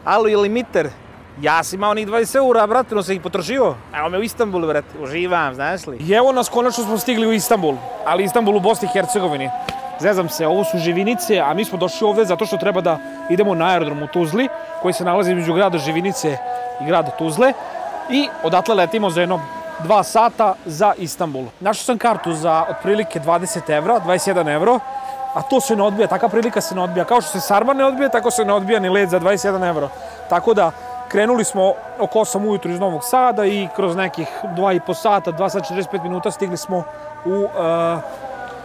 Alo, limiter. Ja sam imao onih 20 eura, brate, no sam ih potrošio. Evo me u Istanbulu, brate, uživam, znaš li. I evo nas, konačno smo stigli u Istanbul, ali Istanbul u Bosni i Hercegovini. Zezam se, ovo su Živinice, a mi smo došli ovdje zato što treba da idemo na aerodrom u Tuzli, koji se nalazi između grada Živinice i grada Tuzle. I odatle letimo za jedno 2 sata za Istanbul. Našao sam kartu za otprilike 20 evra, 21 evro, a to se ne odbija, takva prilika se ne odbija. Kao što se Sarma ne odbija, tako se ne odbija ni let za 21 evro. Tako da krenuli smo oko 8 ujutru iz Novog Sada i kroz nekih 2,5 sata, 2 sata 45 minuta stigli smo u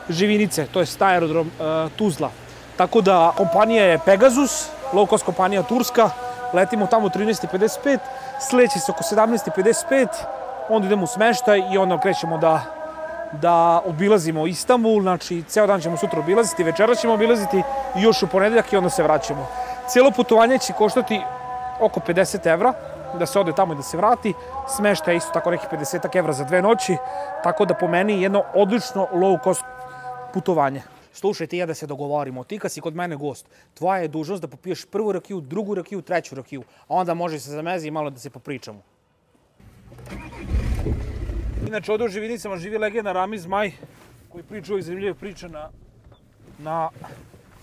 Živinice, to je aerodrom Tuzla. Tako da kompanija je Pegasus, low cost kompanija turska, letimo tamo u 13:55, sledeći se oko 17:55, onda idemo u smeštaj i onda krećemo da obilazimo Istanbul, znači ceo dan ćemo sutra obilaziti, večera ćemo obilaziti i još u ponedeljak i onda se vraćamo. Cijelo putovanje će koštati oko 50 evra, da se ode tamo i da se vrati. Smeštaj je isto tako nekih 50 evra za 2 noći, tako da po meni jedno odlično low cost putovanje. Slušaj, ti ja da se dogovorimo, ti kad si kod mene gost, tvoja je dužnost da popiješ prvu rakiju, drugu rakiju, treću rakiju, a onda može se zamezi i malo da se popričamo. Inače, ovdje u Živinicama živi legenda Ramiz Maj, koji priča uvijek zanimljive priče na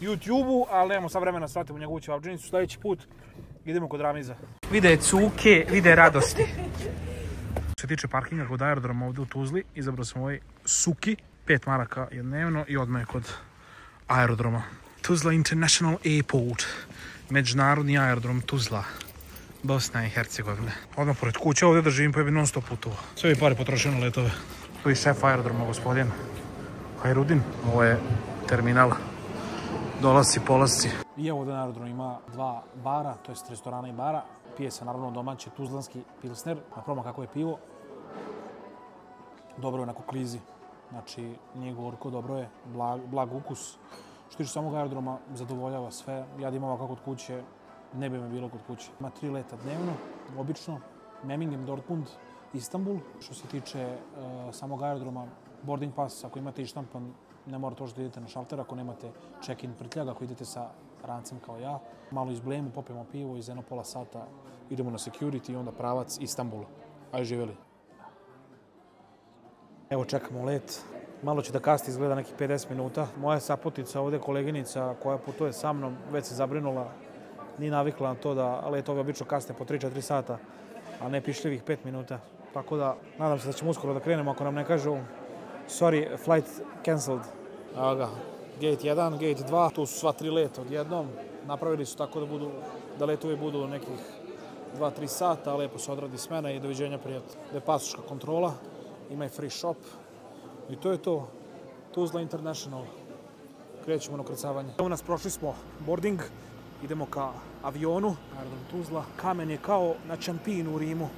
YouTube-u, ali nemamo sad vremena shvatimo njegovu ćevabdžinicu. Sljedeći put idemo kod Ramiza. Vide cuke, vide radosti. Što se tiče parkinga kod aerodroma ovdje u Tuzli, izabrao sam ovaj Suki, 5 maraka je dnevno i odmah je kod aerodroma. Tuzla International Airport, međunarodni aerodrom Tuzla, Bosna i Hercegovina. Odmah pored kuće ovdje da živim, pa je bi non stop putovao. Sve bi pare potrošio na letove. Tu je šef aerodroma, gospodin Hajrudin. Ovo je terminal. Dolasci, polasci. I evo ovdje na aerodromu ima 2 bara, to jest restorana i bara. Pije se naravno domaći tuzlanski pilsner. Da probam kako je pivo. Dobro je onako klizi. Znači, nije gorko, dobro je, blag ukus. Što tiče samog aerodroma, zadovoljava sve. Ja da imam ovako kod kuće, ne bi me bilo kod kuće. Ima 3 leta dnevno, obično. Memmingen, Dortmund, Istanbul. Što se tiče samog aerodroma, boarding pass, ako imate ištampan, ne morate još da idete na šalter, ako nemate check-in prtljag, ako idete sa rancem kao ja. Malo izblejemo, popijemo pivo i za jedno pola sata idemo na security i onda pravac Istanbul. Ajde, živjeli. Evo čekamo let. Malo će da kasni, izgleda nekih 50 minuta. Moja saputnica ovdje, koleginica koja putuje sa mnom, već se zabrinula. Nije navikla na to da letovi obično kasne po 3-4 sata, a ne pišljivih 5 minuta. Tako da, nadam se da ćemo uskoro da krenemo ako nam ne kažu sorry, flight cancelled. Evo ga, gate 1, gate 2, tu su sva 3 leta odjednom. Napravili su tako da letovi budu nekih 2-3 sata, lepo se odradi smena i doviđenja prijatno. Da je pasoška kontrola, ima i free shop i to je to. Tuzla International. Krećemo na ukrcavanje. Evo nas, prošli smo boarding, idemo ka avionu, aerodrom Tuzla. Kamen je kao na Čampinu u Rimu,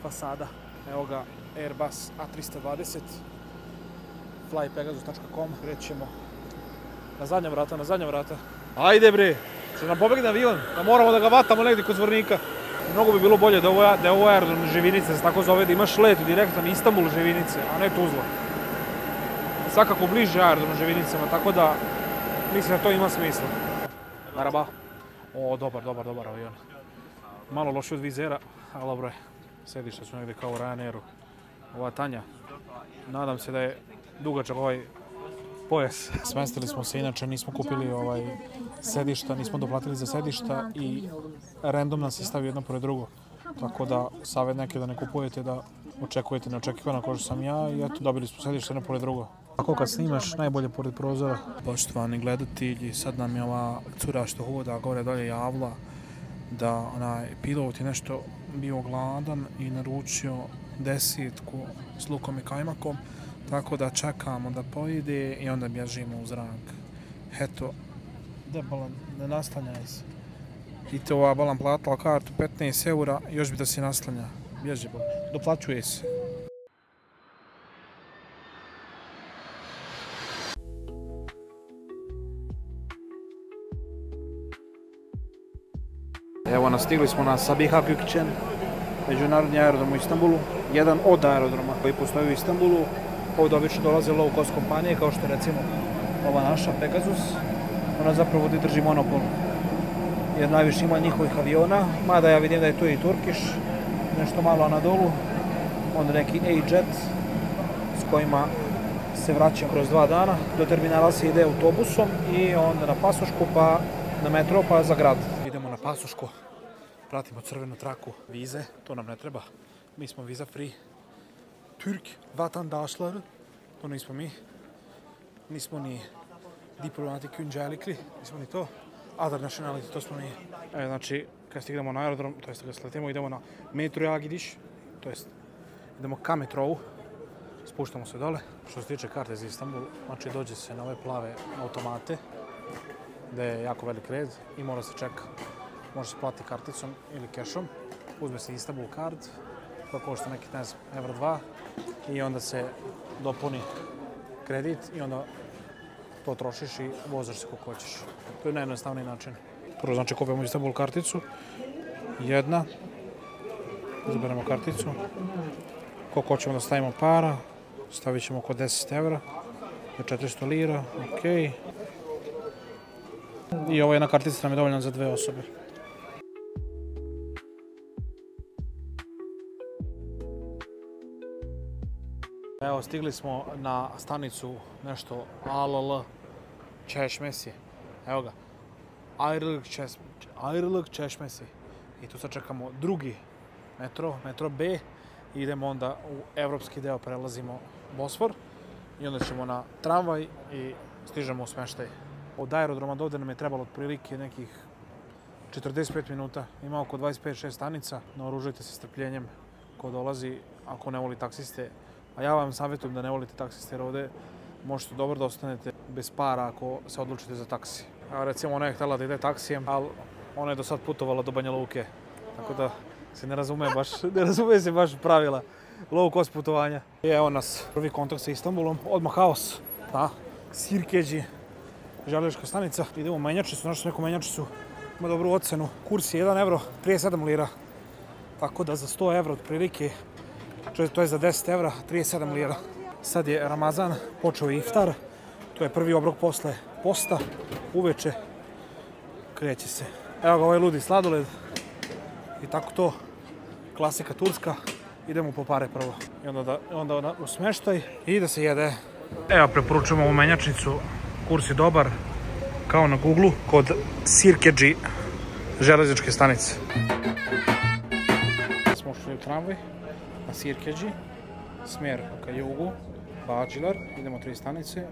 fasada. Evo ga, Airbus A320, flypegasus.com. Krećemo na zadnja vrata. Ajde bre, će nam pobegne avion, da moramo da ga vatamo negdje kod Zvornika. Mnogo bi bilo bolje da je ovo aerodrom Živinice, da se tako zove, da imaš let direktan Istanbul Živinice, a ne Tuzla. Svakako bliže aerodrom Živinicama, tako da mislim da to ima smisla. Maraba. O, dobar avion. Malo loši od vizera, ali dobro je. Sedišta su negdje kao u Ryanairu. Ova Tanja. Nadam se da je dugačak ovaj pojas. Smestili smo se, inače nismo kupili sedišta, nismo doplatili za sedišta i random nam se stavi jedno pored drugo. Tako da, savjet neke da ne kupujete, da očekujete neočekivano kao što sam ja i eto, dobili smo sedište jedno pored drugo. Ako kad snimaš, najbolje pored prozora. Poštovani gledatelji, sad nam je ova cura što hoda gore dolje javila da pilot je nešto bio gladan i naručio 10 s lukom i kajmakom. Tako da čekamo da pojede i onda bježimo u zrak. Eto, debalan, ne naslanjaj se. I te ova balan platila kartu 15 eura, još bi da se naslanja. Bježi, doplaćuje se. Evo nas, stigli smo na Sabiha Gökçen, međunarodni aerodrom u Istanbulu. Jedan od aerodroma koji postoji u Istanbulu. Ovdje obično dolaze low cost kompanije, kao što je recimo ova naša Pegasus. Ona zapravo ovdje drži monopol. jer najviše ima njihovih aviona, mada ja vidim da je tu i Turkish, nešto malo Anadolu, onda neki A-Jet s kojima se vraćam kroz 2 dana. Do terminala se ide autobusom i onda na Pasošku, pa na metro, pa za grad. Idemo na Pasošku, pratimo crvenu traku, vize, to nam ne treba, mi smo viza free. Türk vatandaşları, to nismo mi, nismo ni diplomatik öncelikli, nismo ni to, other nationality, to smo mi. Znači, kad stignemo na aerodrom, to jest kad sletimo, idemo na metroja gidiš, to jest idemo ka metrovu, spuštamo se dole. Što se tiče karte za Istanbul, znači dođe se na ove plave automate, gde je jako velik red i mora se čeka. Može se plati karticom ili kešom, uzme se Istanbul card, koja košta neki, ne znam, euro 2 i onda se dopuni kredit i onda to trošiš i vozaš se kako hoćeš. To je najjednostavniji način. Prvo znači kupimo Istanbul karticu, jedna, izaberemo karticu, koliko hoćemo da stavimo para, stavit ćemo oko 10 evra, 400 lira, ok. I ovo jedna kartica nam je dovoljna za 2 osobe. Evo, stigli smo na stanicu nešto ALL Çeşmesi. Evo ga. Ayrılık Çeşmesi. I tu sad čekamo drugi metro B. I idemo onda u evropski deo, prelazimo Bosfor. I onda ćemo na tramvaj i stižemo u smeštaj. Od aerodroma do ovde nam je trebalo otprilike nekih 45 minuta. Ima oko 25-6 stanica. Naoružajte se strpljenjem ko dolazi, ako ne voli taksiste. A ja vam savjetujem da ne volite taksiste, jer ovde možete dobro da ostanete bez para ako se odlučite za taksi. Evo, recimo, ona je htjela da ide taksijem, ali ona je do sad putovala do Banja Luke. Tako da se ne razume se baš pravila low cost putovanja. I evo nas, prvi kontakt sa Istanbulom, odmah haos. Sirkeđi, željeznička stanica. Idemo u menjačnicu, našli smo neku menjačnicu, ima dobru ocenu. Kurs je 1 euro, 37 lira. Tako da za 100 evra otprilike, to je za 10 evra, 37 lira. Sad je Ramazan, počeo je iftar, to je prvi obrok posle posta, uveče kreće se. Evo ga ovaj ludi sladoled i tako to, klasika turska, idemo po pare prvo. I onda u smeštaj i da se jede. Evo, preporučujemo ovu menjačnicu, kurs je dobar, kao na Google-u, kod Sirkeđi železničke stanice. Smo ušli u tramvaj na Sirkeđi, smjer ka jugu, Bağcılar, idemo 3 stanice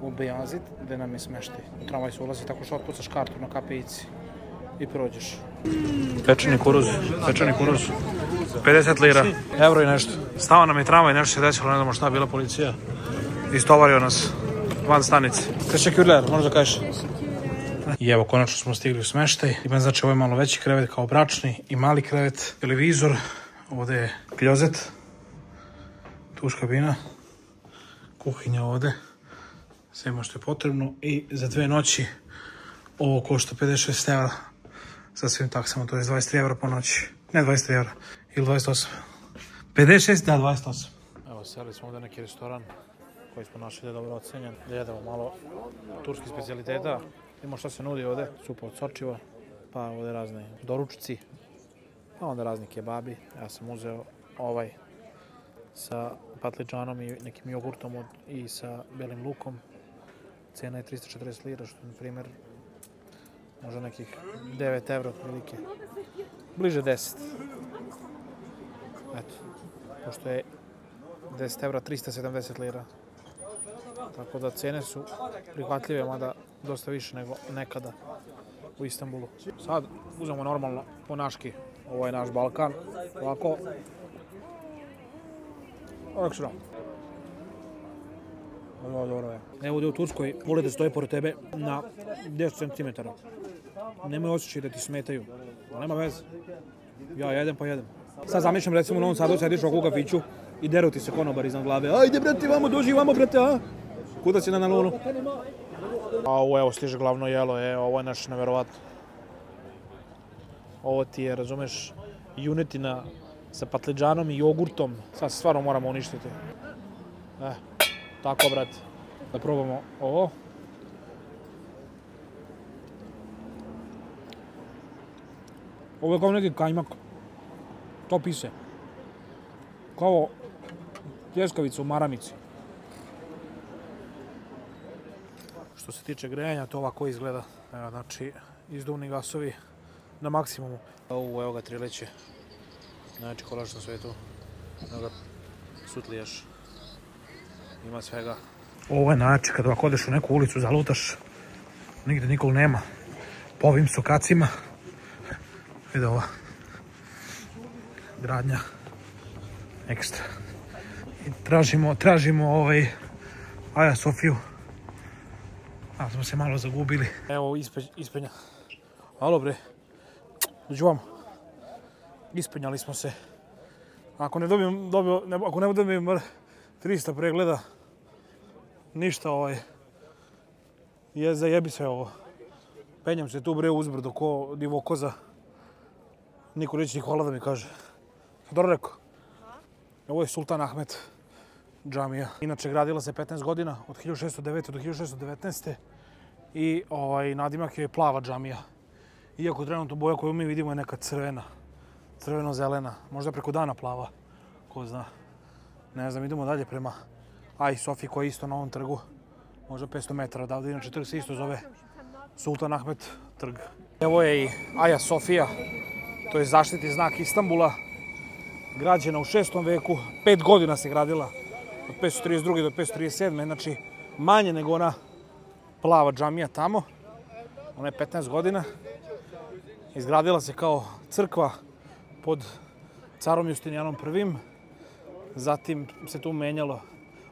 u Beyazıt, gde nam je smeštaj. U tramvaj se ulazi tako što otpucaš kartu na KPI-ci i prođeš. Pečeni kuruz, 50 lira, euro i nešto. Stao nam je tramvaj, nešto se desilo, ne znamo šta je bila policija. Istovario nas van stanice. Teşekkürler, možda kažeš. I evo, konačno smo stigli u smeštaj. Ima, znači, ovo je malo veći krevet kao bračni i mali krevet. Televizor, ovde je kljozet, tuš kabina, kuhinja ovde, sve ima što je potrebno. I za 2 noći ovo košta 56 evra sa svim taksama, to je 23 evra po noći. Ne 23 evra, ili 28. 56, da, 28. Evo, seli smo ovde neki restoran koji smo našli da je dobro ocenjen. Da jedemo malo turskih specijaliteta. Imamo šta se nudi ovde, supa od sočiva, pa ovde razne doručci, pa onda razni kebabi. Ja sam uzeo ovaj sa patliđanom i nekim jogurtom i sa belim lukom. Cena je 340 lira, što je, na primjer, možda nekih 9 evra otprilike. Bliže 10. Eto, pošto je 10 evra 370 lira. Tako da cene su prihvatljive, mada dosta više nego nekada u Istanbulu. Sad uzmemo normalno po naški, ovo je naš Balkan, ovako. Ovako što. Ovo dobro je. Evo ovdje u Turskoj vole da stoje pored tebe na 10 cm. Nemoj osjećaj da ti smetaju, ali nema veze. Ja jedem pa jedem. Sad zamišljam, recimo u Novom Sadu sediš ovako u kafiću i deru ti se konobar iznad glave. Ajde brate, vamo, dođi vamo brate, a? Kuda si na nalonu? A ovo evo stiže glavno jelo, ovo je nešto nevjerovatno. Ovo ti je, razumeš, junetina sa patliđanom i jogurtom. Sad se stvarno moramo uništiti. Tako brate. Da probamo ovo. Ovo je kao neki kajmak. Topi se. Kao pljeskavica u maramici. Što se tiče grejanja, to ovako izgleda. Evo, znači, izduvni gasovi na maksimumu. Evo ga trileće. Znači, kolač na svetu. Evo ga sutliješ. Ima svega. Ovo je način kada ovako odeš u neku ulicu, zalutaš. Nigde nikog nema. Po ovim sokacima. Vidi ova. Gradnja. Ekstra. I tražimo Aja Sofiju. A smo se malo zagubili. Evo ispenja. Alo bre. Dođu vam. Ispenjali smo se. Ako ne dobijem 300 pregleda, ništa zajebi se ovo. Penjam se tu bre uzbrdo ko divo koza. Niko neće ni hvala da mi kaže. Dobro rekao. Ovo je Sultan Ahmet džamija. Inače gradila se 15 godina, od 1609. do 1619. I nadimak je plava džamija. Iako trenutno boja koju mi vidimo je neka crvena. Crveno-zelena. Možda preko dana plava. Ko zna. Ne znam, idemo dalje prema Aji Sofiji koja je isto na ovom trgu. Možda 500 metara odavde. Inače trg se isto zove Sultan Ahmet trg. Evo je i Aja Sofija. To je zaštitni znak Istanbula. Građena u 6. veku. 5 godina se gradila. Od 532. do 537. Znači manje nego ona plava džamija tamo. Ona je 15 godina. Izgradila se kao crkva pod carom Justinijanom I. Zatim se tu menjalo.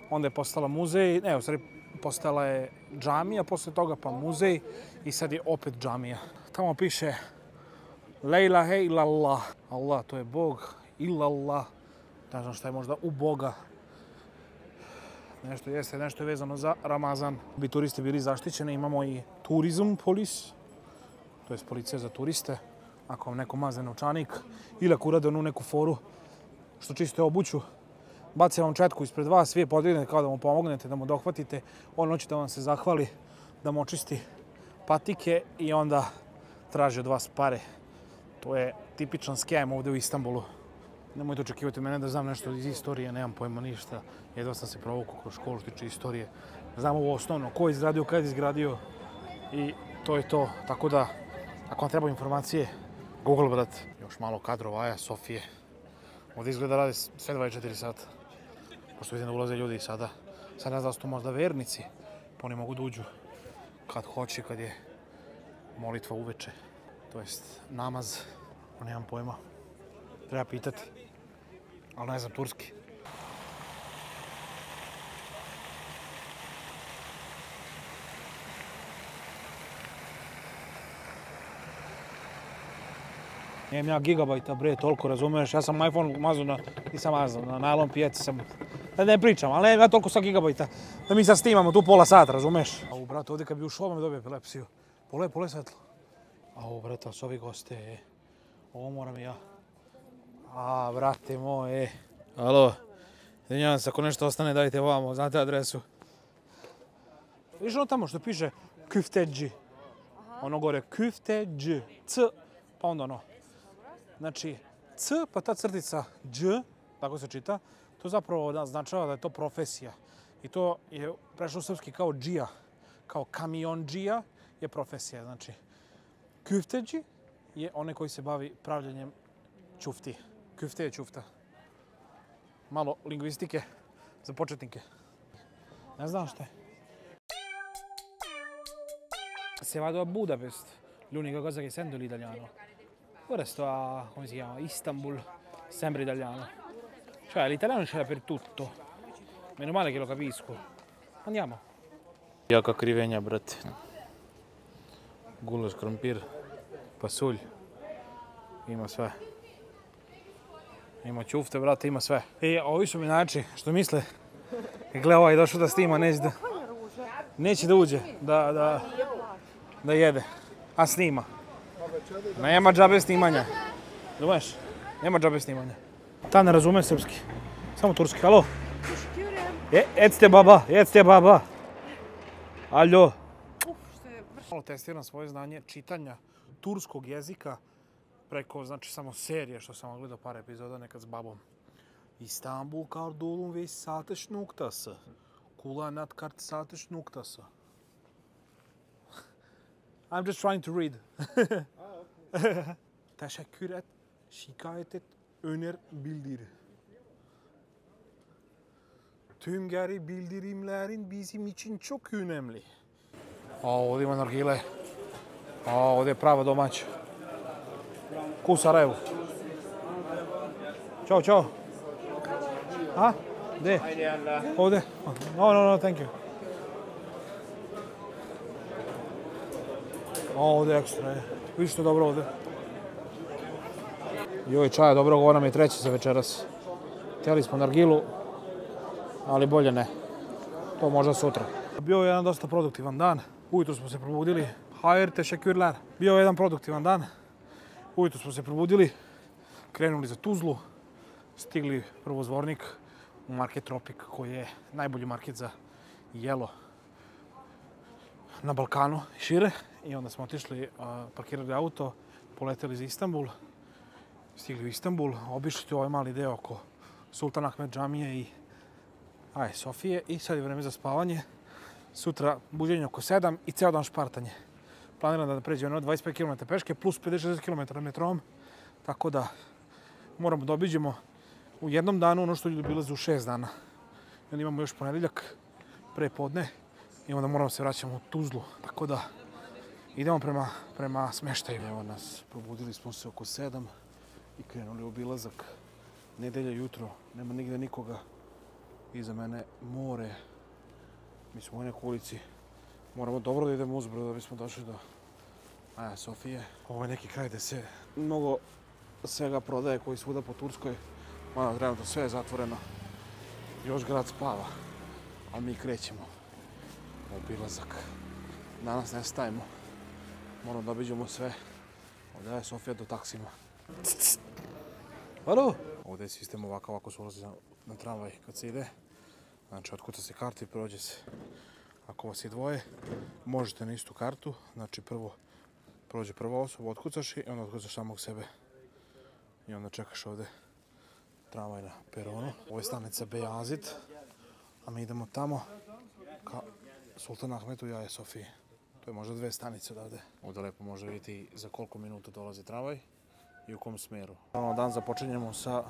Onda je postala muzej. Ne, u stvari postala je džamija, posle toga pa muzej i sad je opet džamija. Tamo piše La ilaha illallah. Allah, to je Bog. Illallah. Ne znam šta je možda u Boga. Nešto je vezano za Ramazan. Bi turisti bili zaštićeni. Imamo i Tourism Police. To je policija za turiste. Ako vam neko mazne novčanik ili ako urade onu neku foru što čiste obuću, baci vam četku ispred vas, vi je podignete kao da mu pomognete, da mu dohvatite. On hoće da vam se zahvali, da mu očisti patike i onda traži od vas pare. To je tipičan skem ovdje u Istanbulu. Nemojte očekivati mene da znam nešto iz istorije, nemam pojma ništa. Jedva sam se provukao kroz školu što tiče istorije. Znam ovo osnovno, ko je izgradio, kad je izgradio i to je to. Tako da, ako vam treba informacije, Google brat. Još malo kadrova Aja Sofije. Ovdje izgleda rade sve 24 sata. Pošto vidim da ulaze ljudi i sada. Sad ne znam da su to možda vernici, pa oni mogu da uđu kad hoće, kad je molitva uveče. To jest namaz, nemam pojma. Treba pitati, ali ne znam turski. Nijem ja gigabajta, bre, toliko razumeš. Ja sam iPhone nisam mazao, na nylon pijaci sam. Da ne pričam, ali ne ja toliko sa gigabajta. Da mi sad snimamo tu pola sata, razumeš? Au, brate, ovdje kad bi ušao, me dobije epilepsiju. Pole svetlo. Au, brate, s ovi goste, ovo moram i ja. A, brate moje. Alo, izvinjavam se, ako nešto ostane, dajte vamo, znate adresu. Viš ono tamo što piše Küfteci. Ono gore Küfteci. C, pa onda ono. Znači, C pa ta crtica Đ, tako se čita, to zapravo označava da je to profesija. I to je prešlo u srpski kao džija, kao kamionđija je profesija. Znači, küfteci je onaj koji se bavi pravljenjem ćufti. Küfte je ćufta. Malo lingvistike za početnike. Ne znam šta je. Se vado a Budapest, l'unica cosa che sento è l'italiano. Ora sto a, come si chiama, Istanbul, sempre italiano. Cioè l'italiano c'è dappertutto. Meno male che lo capisco. Andiamo. Jaka krivenja, brate. Gulaš, krompir, pasulj. Ima sve. Ima ćufte, brate, ima sve. Ovi su mi znači, što misle, gle ovaj došao da snima, neće da uđe, da jede, a snima. Nema džabe snimanja. Razumeš? Nema džabe snimanja. Ta ne razume srpski. Samo turski. Alo? Jecte baba. Alo? Malo testiram svoje znanje čitanja turskog jezika preko, znači, samo serije što sam gledao par epizoda nekad s babom. İstanbul Kardolun ve satış noktası. Kullanat kart satış noktası. I'm just trying to read. Teşekkür et, şikayet et, öner, bildir. Tüm geri bildirimlerin bizim için çok önemli. Ovdje ima nargile. Ovdje je prava domaća. Ku Sarajevu. Ćao, čao. A? Gdje? Ovdje? No, thank you. Ovdje je ekstra, je. Vidiš što je dobro ovdje. Joj, čaja dobrog, ovo nam je treći za večeras. Htjeli smo nargilu, ali bolje ne. To možda sutra. Bio je jedan dosta produktivan dan. Ujutro smo se probudili. Hayır, teşekkürler. Bio je jedan produktivan dan. Ujutro smo se probudili, krenuli za Tuzlu, stigli prvo Zvornik u market Tropik, koji je najbolji market za jelo na Balkanu i šire. I onda smo otišli, parkirali auto, poleteli za Istanbul, stigli u Istanbul, obišli ovaj mali deo oko Sultan Ahmed džamije i Aje Sofije i sad je vreme za spavanje. Sutra buđenje oko 7 i ceo dan špartanje. Planiram da pređem 25 km peške plus 50-60 km metrom, tako da moramo da obiđemo u jednom danu ono što ljudi obilaze u 6 dana. I onda imamo još ponedeljak, pre podne i onda moramo se vraćamo u Tuzlu, tako da idemo prema smeštaju. Evo nas, probudili smo se oko 7 i krenuli u obilazak. Nedelja jutro, nema nigde nikoga. Iza mene more. Mi smo u nekoj ulici. Moramo dobro da idemo uzbrdo da bismo došli do Aja Sofije. Ovo je neki kraj gde se mnogo svega prodaje koji svuda po Turskoj. Mada trenutno sve je zatvoreno. Još grad spava. A mi krećemo u obilazak. Danas ne stajemo. Moramo da obiđemo sve. Ovdje je Sofija do taksima. Halo! Ovdje je sistem ovako, ovako se ulazi na tramvaj kad se ide. Znači, otkuca se kartu i prođe se. Ako vas je dvoje, možete na istu kartu. Znači, prvo prođe prva osoba, otkucaš i onda otkucaš samog sebe. I onda čekaš ovdje tramvaj na peronu. Ovo je stanica Beyazit, a mi idemo tamo ka Sultan Ahmetu i Aja Sofiji. To je možda 2 stanice odavde. Ovdje lepo može vidjeti za koliko minuta dolazi tramvaj i u kom smeru. Dan započinjemo sa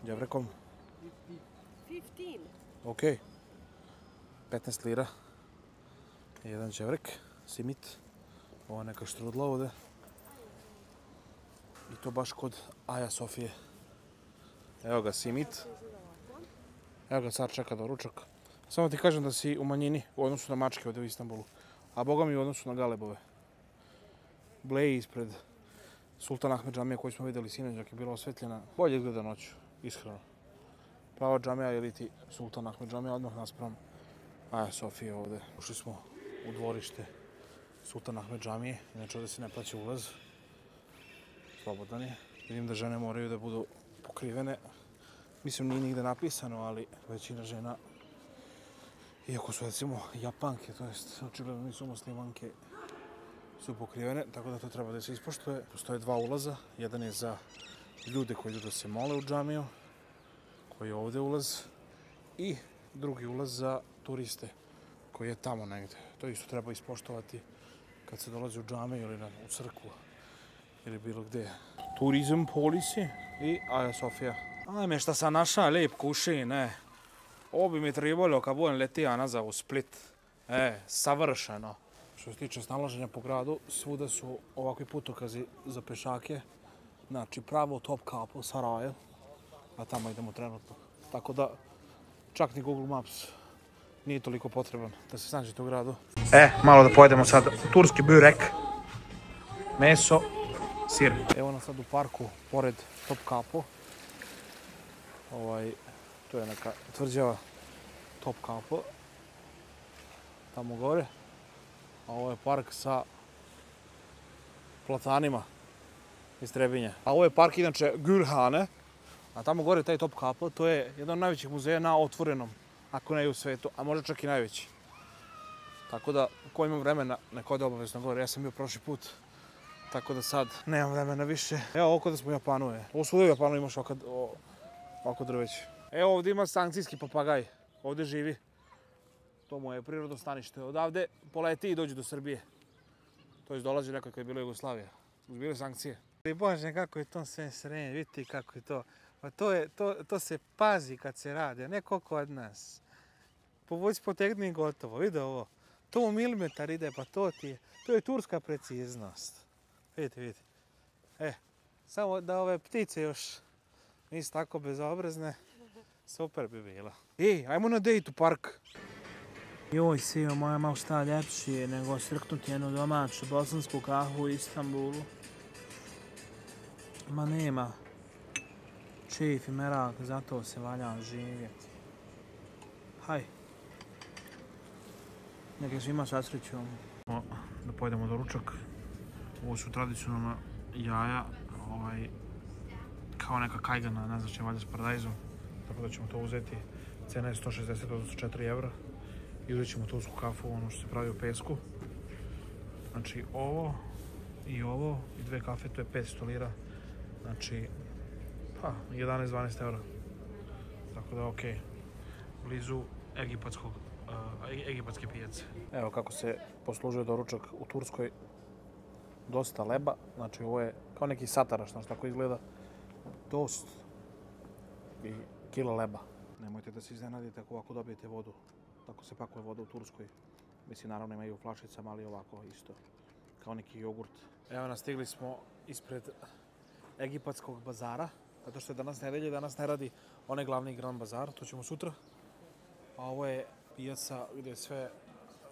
đevrekom. 15. Ok. 15 lira. Jedan đevrek, simit. Ovo je neka štrudla ovdje. I to baš kod Aja Sofije. Evo ga simit. Evo ga car čeka doručak. Samo ti kažem da si u manjini u odnosu na mačke ovdje u Istanbulu. A boga mi u odnosu na galebove. Bleji ispred Sultan Ahmed džamije koju smo vidjeli sinoć dok je bila osvetljena. Bolje izgleda noću, iskreno. Prava džamija ili ti Sultan Ahmed džamija odmah naspram Aja Sofije ovdje. Ušli smo u dvorište Sultan Ahmed džamije, inače ovdje se ne plaća ulaz. Slobodan je. Vidim da žene moraju da budu pokrivene. Mislim, nije nigde napisano, ali većina žena, iako su recimo Japanke, to jest očigledno nisu muslimanke, su pokrivene, tako da to treba da se ispoštuje. Postoje 2 ulaza. Jedan je za ljude koji idu da se mole u džamiju, koji je ovdje ulaz, i drugi ulaz za turiste koji je tamo negdje. To isto treba ispoštovati kad se dolazi u džamiju ili u crkvu ili bilo gdje. Turizam polisi i Aja Sofija. Ajme, šta sam našao lijep kušin, Ovo bi mi trebalo kad budem letio nazad u Split. Savršeno. Što se tiče snalaženja po gradu, svuda su ovakvi putokazi za pešake. Znači, pravo Top Kapu, Sarajevo. A tamo idemo trenutno. Tako da, čak ni Google Maps nije toliko potreban da se snađete u gradu. Malo da pojedemo sad turski börek, meso, sir. Evo nas sad u parku, pored Top Kapu. To je neka tvrđava Top Kapu. Tamo gore. A ovo je park sa platanima iz Trebinja. A ovo je park inače Gülhane. A tamo gore taj Top Kapu, to je jedan od najvećih muzeja na otvorenom, ako ne i u svetu, a možda čak i najveći. Tako da, ko ima vremena, nek ode obavezno gore. Ja sam bio prošli put, Tako da sad nemam vremena više. Evo ovo da smo u Japanu je. Ovo svuda u Japanu imaš ovako drveće. Evo ovdje ima sankcijski papagaj. Ovdje živi. To mu je prirodno stanište. Odavde poleti i dođe do Srbije. To je dolazi nekako kad je bila Jugoslavija. Bile sankcije. Bože, kako je to sve srednje, vidite kako je to. Pa to se pazi kad se radi, a ne koliko od nas. Povuci, potegni i gotovo, vidi ovo. To u milimetar ide, pa to je turska preciznost. Vidite. Samo da ove ptice još nisu tako bezobrazne, super bi bilo. Ajmo na dejt u park. Joj, sio, moja malo šta ljepšije nego srknuti jednu domaću bosansku kahu u Istanbulu. Ma nema čif i merak, zato se valja živjeti. Haj. Neka svima sasreću. Da pojedemo do ručak. Ovo su tradicionalna jaja, kao neka kajgana, ne znam će valjda s paradajzom. Tako da ćemo to uzeti. Cena je 160, odnosno 4 evra. I uzet ćemo tursku kafu, ono što se pravi u pesku. Znači ovo i 2 kafe, to je 500 lira. Znači, 11-12 eura. Tako da okej. Blizu egipatske pijace. Evo kako se poslužuje doručak u Turskoj. Dosta leba, znači ovo je kao neki sataraš, znači tako izgleda. Tost i kilo leba. Nemojte da se iznenadite ako ovako dobijete vodu. Tako se pakuje voda u Turskoj. Mislim, naravno imaju u flašicama, ali ovako isto. Kao neki jogurt. Evo nas, stigli smo ispred egipatskog bazara. Zato što je danas nedelje, danas ne radi onaj glavni Grand Bazar. To ćemo sutra. A ovo je pijaca gdje je sve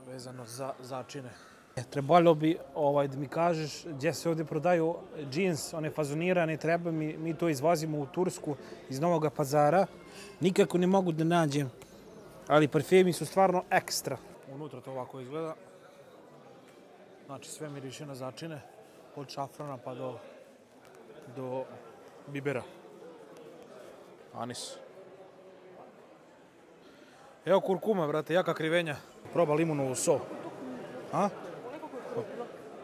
vezano za začine. Trebalo bi da mi kažeš gdje se ovdje prodaju džins, one fazonirane, treba mi to izvozimo u Tursku iz Novog Pazara. Nikako ne mogu da nađem, ali parfemi su stvarno ekstra. Unutra to ovako izgleda. Znači sve miriše na začine, od šafrana pa do bibera. Anis. Evo kurkuma, brate, jaka krivenja. Proba limunovu so. A?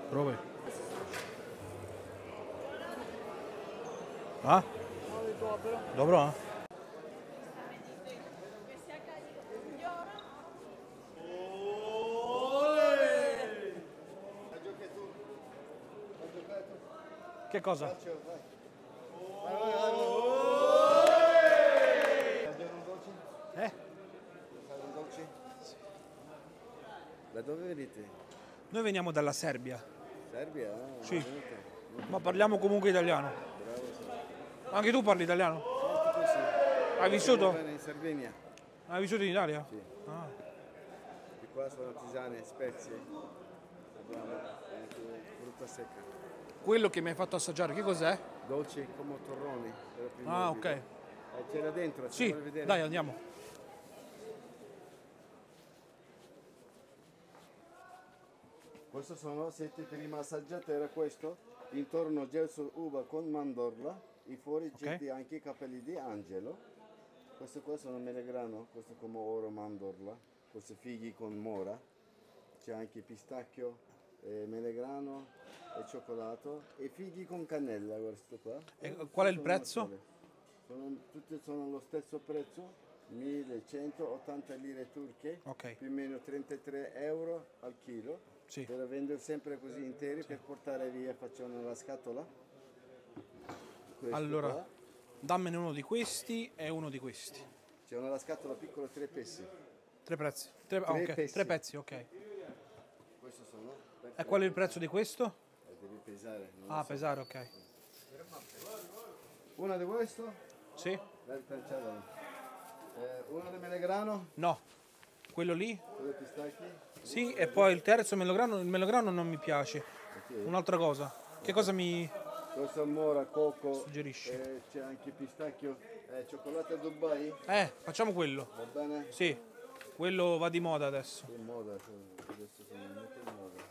Probaj. A? Dobro, a? Che cosa? Da dove venite? Noi veniamo dalla Serbia. Serbia? Sì. Ma parliamo comunque italiano. Bravo. Anche tu parli italiano? Certo, sì. Hai vissuto? In Sardegna. Hai vissuto in Italia? Sì. Ah. E qua sono tisane, spezie. Abbiamo anche frutta secca. Quello che mi hai fatto assaggiare, che cos'è? Dolce come torroni. Ah, ok. C'era dentro, Sì, vuoi vedere? dai, andiamo. Questo sono 7 prima assaggiate, era questo. Intorno gelso uva con mandorla. E fuori c'è anche i capelli di angelo. Questo qua sono melegrano, questo come oro mandorla. Questi fighi con mora. C'è anche pistacchio, melegrano e cioccolato. E fighi con cannella, questo qua. E qual è il prezzo? Tutti sono lo stesso prezzo. 1180 lire turche, più o meno 33 euro al chilo. Sì. Per vendere sempre così interi, per portare via facciamo nella scatola. Questo allora, qua. dammene uno di questi e uno di questi. C'è nella scatola piccola 3 pezzi. 3 prezzi. 3 pezzi, ok. Questo sono. E qual è il prezzo di questo? Devi pesare. Pesare, ok. Una di questo? Sì. Uno di melegrano? No. Quello lì? Quello di pistacchi? Sì, e poi il terzo melograno, il melograno non mi piace. Okay. Un'altra cosa. Che cosa mi questo è mora, cocco. Suggerisci? C'è anche pistacchio, cioccolato Dubai. Facciamo quello. Va bene? Sì. Quello va di moda adesso. È in moda, adesso sono molto in moda.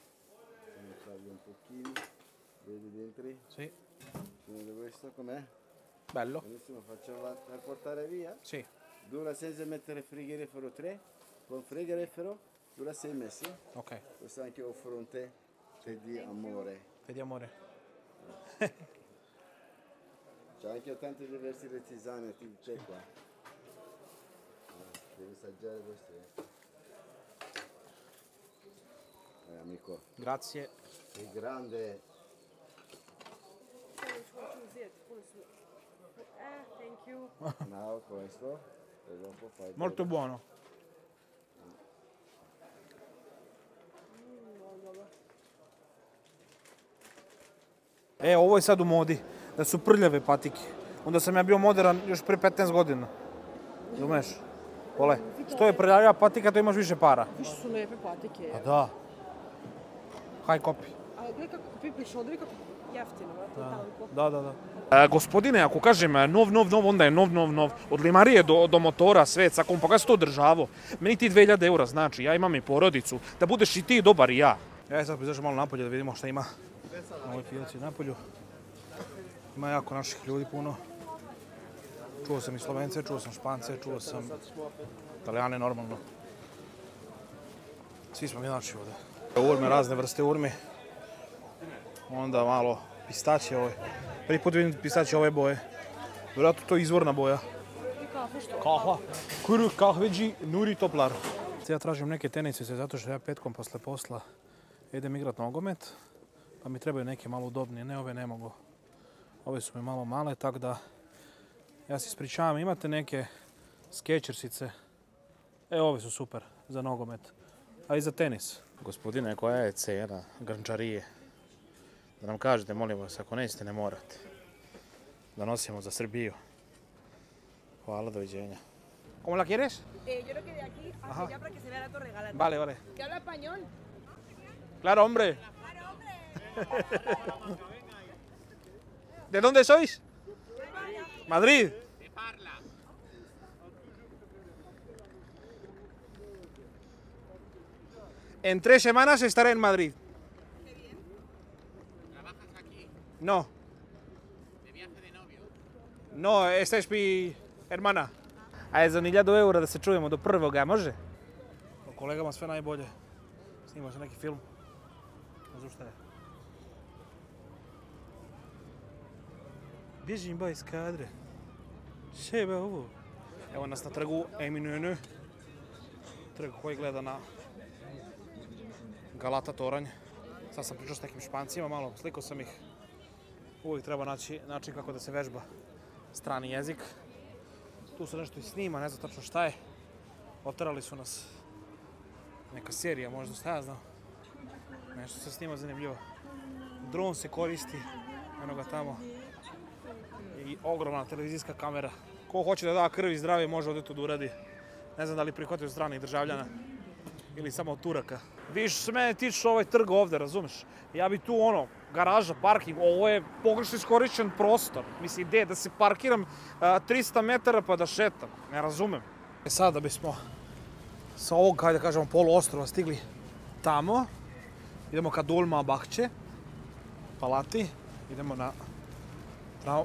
Sono farli un pochino. Vedi dentro? Sì. Quindi questo com'è? Bello. Benissimo, facciamo per portare via. Sì. Dura senza mettere frigorifero 3, con frigorifero dura 6 mesi. Ok. Questo anche un fronte di amore. Vedi amore. C'è anche tanti diversi tisane, c'è qua. Devi assaggiare questo. Amico. Grazie. È grande. Thank you. No, questo. E dopo fai Molto buono. Ovo je sad u modi, da su prljave patike. Onda sam ja bio moderan još prije 15 godina. Razumeš? Pole, što je prljavija patika, to imaš više para. Više su lepe patike. Pa da. High copy. A gledaj kako pipiš ovdje, kako jeftino, Da. Gospodine, ako kažem nov, onda je nov. Od limarije do motora, sve, ako mu pokazi to državo. Meni ti 2000 eura znači, ja imam i porodicu, da budeš i ti dobar i ja. Ja sad izašao malo napolje da vidimo šta ima na ovoj pijaci napolju. Ima jako naših ljudi puno. Čuo sam i Slovence, čuo sam Špance, čuo sam Italijane normalno. Svi smo mi naši ovdje. Urme, razne vrste urmi. Onda malo pistaće ove. Prvi put vidim pistaće ove boje. Vjerojatno to je izvorna boja. Kahva. Kuru kahveđi nuri toplar. Ja tražim neke tenisice zato što ja petkom posle posla idem igrat nogomet. Pa mi trebaju neke malo udobnije. Ne, ove ne mogu. Ove su mi malo male, tako da ja se ispričavam. Imate neke Skechersice? Ove su super za nogomet. A i za tenis. Gospodine, koja je cena grančarije? Da nam kažete, molim vas, ako nećete, ne morate. Da nosimo za Srbiju. Hvala, doviđenja. ¿Cómo la quieres? Yo lo que de aquí hacia allá para que se vea la Torre Gálata. Vale, vale. ¿Que habla español? Claro, hombre. ¿De dónde sois? Madrid. En 3 semanas estaré en Madrid. Qué bien. ¿Trabajas aquí? No, ¿De viaje de novio? no, esta es mi hermana. A je za 1000 eura da se čujemo do prvoga, može? Kolegama sve najbolje. Snimao se neki film. Ne znam šta je. Bježim ba iz kadre. Še je ovo? Evo nas na trgu Eminönü. Trg koji gleda na Galata toranj. Sad sam pričao s nekim Špancima, malo slikao sam ih. Uvijek treba naći način kako da se vežba strani jezik. Tu se nešto i snima, ne znam tačno šta je. Oterali su nas. Neka serija možda, šta ja znam. Nešto se snima zanimljivo. Dron se koristi, eno ga tamo. I ogromna televizijska kamera. Ko hoće da da krv i zdravlje može ovdje to da uradi. Ne znam da li prihvataju stranih državljana. Ili samo Turaka. Viš, se mene tiče ovaj trg ovdje, razumeš? Ja bi tu garaža, parking, ovo je pogrešno iskorišćen prostor. Mislim, ideja da se parkiram 300 metara pa da šetam. Ne razumem. Sada da bismo sa ovog, hajde da kažemo, poluostrova stigli tamo. Idemo ka Dolmabahče, Palati. Idemo na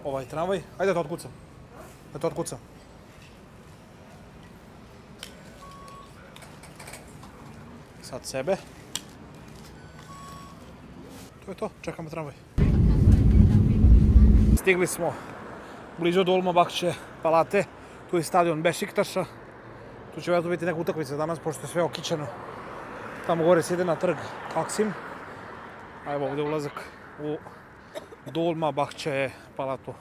ovaj tramvaj. Ajde da to otkucam. Sad sebe. To je to, čekamo tramvaj. Stigli smo blizu Dolmabahče, Palate. Tu je stadion Bešiktaša. Tu će vjerojatno biti neka utakmica danas, pošto je sve okićeno. Tamo gore se ide na trg Taksim. A evo ovdje ulazak u Dolmabahče palatu,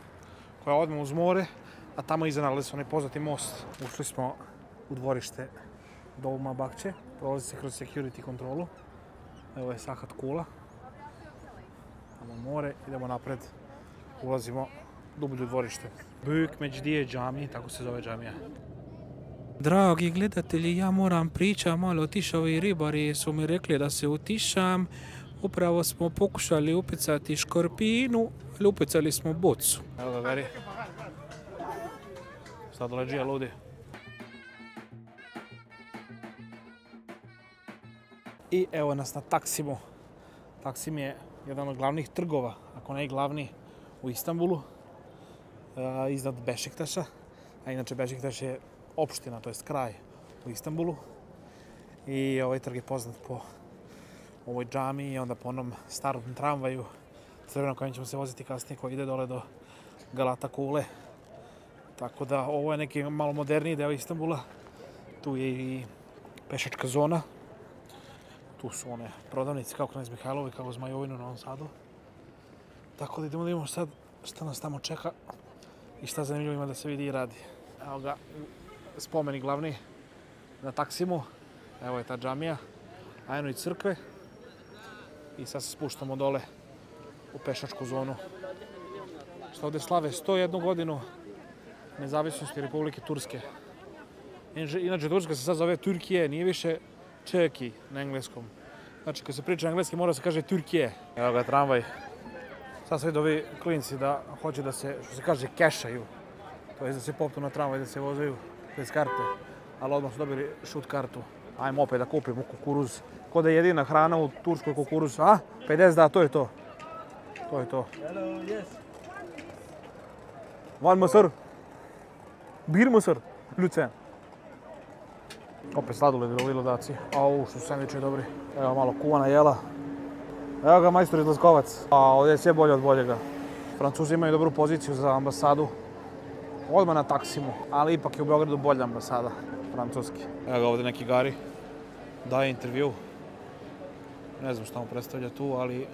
koja je odmah uz more, a tamo iza nalazi se onaj poznati most. Ušli smo u dvorište Dolmabahče, prolazi se kroz security kontrolu. Evo je Sahat Kula. Tamo more, idemo napred, ulazimo dublje u dvorište. Büyük Mecidiye džami, tako se zove džamija. Dragi gledatelji, ja moram pričati malo, otišao ribari su mi rekli da se utišam. Upravo smo pokušali upecati škorpinu, ali upecali smo bocu. Evo ga, veri. Sad leđija ludi. I evo nas na Taksimu. Taksim je jedan od glavnih trgova, ako ne i glavni, u Istanbulu, iznad Bešiktaša. A inače Bešiktaš je opština, to jest kraj u Istanbulu. I ovaj trg je poznat po ovoj džami i onda po onom starom tramvaju crveno kojim ćemo se voziti kasnije, koji ide dole do Galata kule. Tako da ovo je neki malo moderniji deo Istanbula. Tu je i pešačka zona. Tu su one prodavnice kao Knez Mihajlovo i kao Zmajovinu u Novom Sadu. Tako da idemo da vidimo sad šta nas tamo čeka i šta zanimljivo ima da se vidi i radi. Evo ga, spomenik glavni na Taksimu. Evo je ta džamija, a eno i crkve. I sad se spuštamo dole u pešačku zonu. Što ovde slave 101 godinu nezavisnosti Republike Turske. Inače, Turska se sad zove Türkiye, nije više Čeki na engleskom. Znači, kad se priča engleski, mora se kaže Türkiye. Evo ga tramvaj. Sad se vidi ovi klinci da hoće da se, što se kaže, kešaju. To je da se popnu na tramvaj, da se vozaju bez karte. Ali odmah su dobili šut kartu. Ajmo opet da kupimo kukuruz. Ko da je jedina hrana u Turskoj kukuruz. A? 50 da, to je to. To je to. Hello, yes. Van mısır. Bir mısır. Lütfen. Opet sladoled ili ludaci. Au, što su sandviče dobri. Evo malo kuvana jela. Evo ga majstor izlaskovac. A ovdje je sve bolje od boljega. Francuzi imaju dobru poziciju za ambasadu. Odmah na Taksimu, ali ipak je u Beogradu bolja ambasada, francuski. Evo ga ovdje neki Gari, daje intervju. Ne znam šta mu predstavlja tu, ali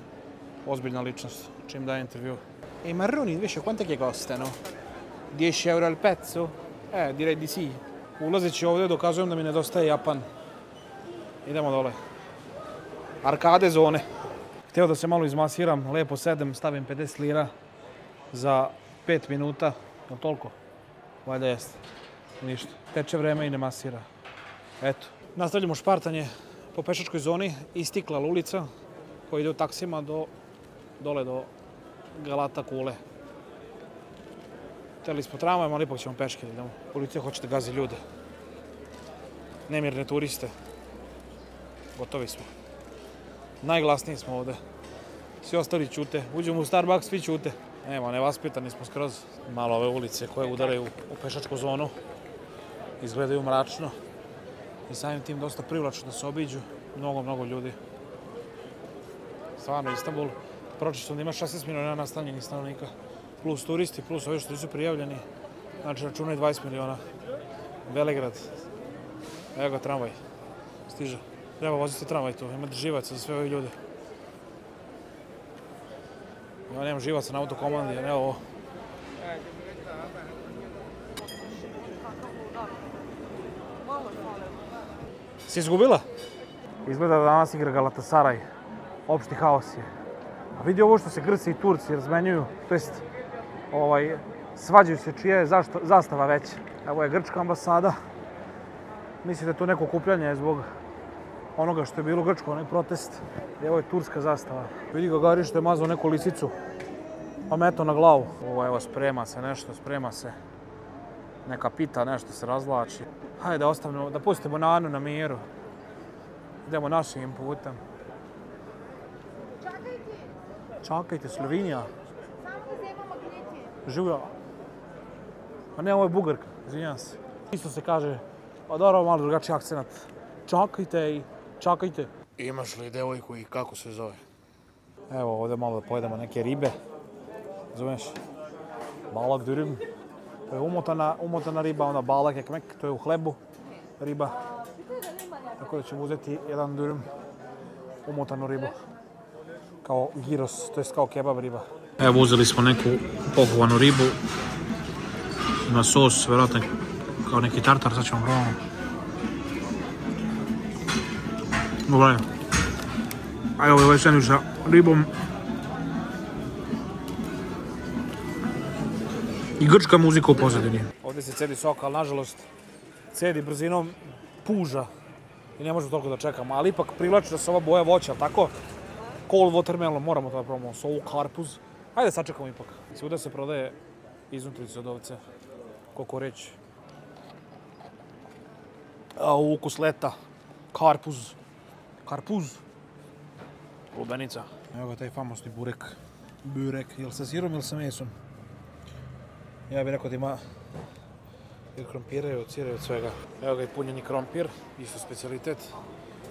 ozbiljna ličnost čim daje intervju. I marroni invece quanto che costano? 10 euro al pezzo? Direi di sì. Ulazeći ovdje dokazujem da mi nedostaje Japan. Idemo dole. Arkade zone. Htio da se malo izmasiram, lepo sedem, stavim 50 lira za 5 minuta. No toliko? Valjda jeste. Ništa. Teče vreme i ne masira. Eto. Nastavljamo špartanje po pešačkoj zoni. Istiklal ulica koja ide u Taksima dole do Galata kule. Htjeli smo tramvajem, ali ipak ćemo peške da idemo. Policija hoće da gazi ljude. Nemirne turiste. Gotovi smo. Najglasniji smo ovde. Svi ostali ćute. Uđemo u Starbucks, svi ćute. Evo, nevaspitani smo skroz. Malo ove ulice koje udaraju u pešačku zonu. Izgledaju mračno. I samim tim dosta privlačno da se obiđu. Mnogo ljudi. Stvarno, Istanbul. Pročišćeno da ima 16 miliona nastanjenih stanovnika. Plus turisti, plus ovi što su prijavljeni. Znači, računaj 20 miliona. Velegrad. Evo ga tramvaj. Stiže. Treba voziti tramvaj tu. Ima živaca za sve ove ljude. Ja nemam živaca na autokomandi, a ne ovo. Si izgubila? Izgleda da danas igra Galatasaray. Opšti haos je. A vidi ovo što se Grci i Turci razmenjuju, to jest svađaju se čija je zastava veća. Evo je grčka ambasada. Mislite da je to neko okupljanje zbog onoga što je bilo u Grčkoj, onaj protest. Evo je turska zastava. Vidi ga Gari što je mazao neku lisicu. Pa meto na glavu. Evo sprema se nešto, sprema se. Neka pita, nešto se razvlači. Hajde da pustimo Nanu na miru. Idemo našim putem. Čakajte, Slovenija. Živjela. A ne, ovo je Bugarka, izvinjam se. Isto se kaže, pa dobro, malo drugačiji akcenat. Čakajte i čakajte. Imaš li devojku i kako se zove? Evo, ovdje malo da pojedemo neke ribe. Zumeš? Balak dürüm. To je umotana riba, onda balak ekmek, to je u hlebu riba. Tako da ćemo uzeti jedan dürüm umotanu ribu. Kao gyros, to je kao kebab riba. Evo, uzeli smo neku pohuvanu ribu. Na sos, vjerojatno kao neki tartar, sad ćemo probamo. Dobro. A evo je ovaj sandvič sa ribom. I grčka muzika u pozadini. Ovdje se cedi sok, ali nažalost cedi brzinom puža. I ne možemo toliko da čekamo, ali ipak privlači da se ova boja voća, tako? Cold watermelon, moramo to da probamo, sol, karpuz. Hajde sačekamo ipak. Svuda se prodaje iznutrice od ovce. Kokoreć. Ukus leta. Karpuz. Karpuz. Lubenica. Evo ga taj famosni burek. Burek. Jel sa sirom ili sa mesom? Ja bih rekao da ima ili krompira i od sira i od svega. Evo ga i punjeni krompir. Isto specijalitet.